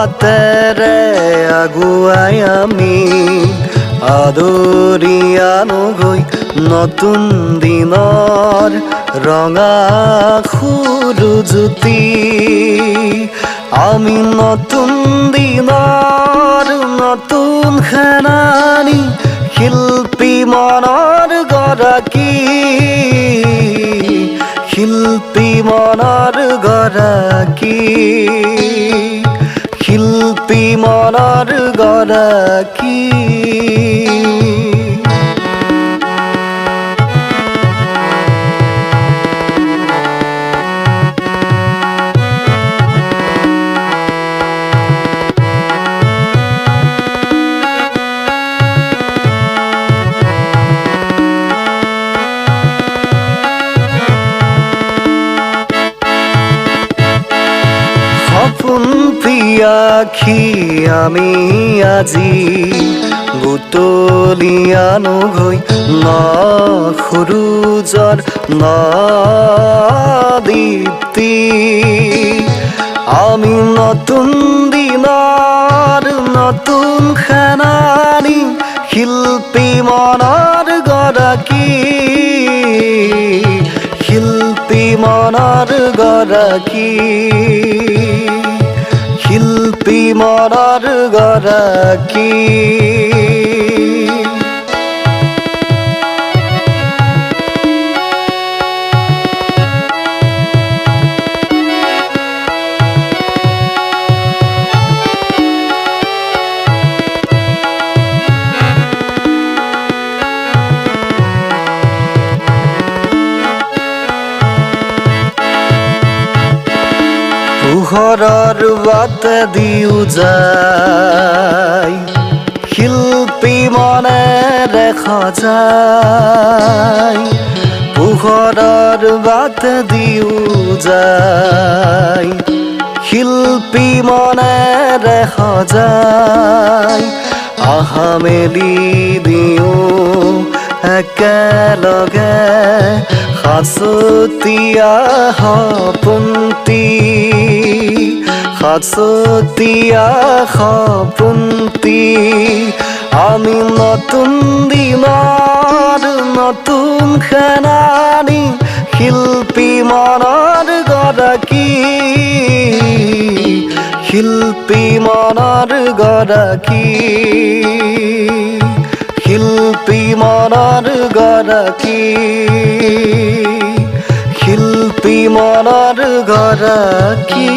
হাতেৰে আগুৱাই আমি আদৰি আনোগৈ নতুন দিনৰ ৰঙা সুৰুজুতি আমি নতুন দিনৰ নতুন সেনানী শিল্পী মনৰ গৰাকী শিল্পী মনৰ গৰাকী শিল্পী মনৰ গৰাকী সপোন পিয়াখি আমি আজি বুটলি আনোগৈ ন সুৰুজৰ ন দীপ্তি আমি নতুন দিনৰ নতুন সেনানী শিল্পী মনৰ গৰাকী শিল্পী মনৰ গৰাকী শিল্পী মনৰ গৰাকী পোহৰৰ বাটেদি যায় শিল্পী মনেৰে সজায় পোহৰৰ বাটেদি যায় শিল্পী মনেৰে সজায় আহা মেলি দিওঁ একেলগে সাঁচতীয়া সপোনটি সাঁচতীয়া সপোনটি আমি নতুন দিনৰ নতুন সেনানী শিল্পী মনৰ গৰাকী শিল্পী মনৰ গৰাকী শিল্পী মনৰ গৰাকী শিল্পী মনৰ গৰাকী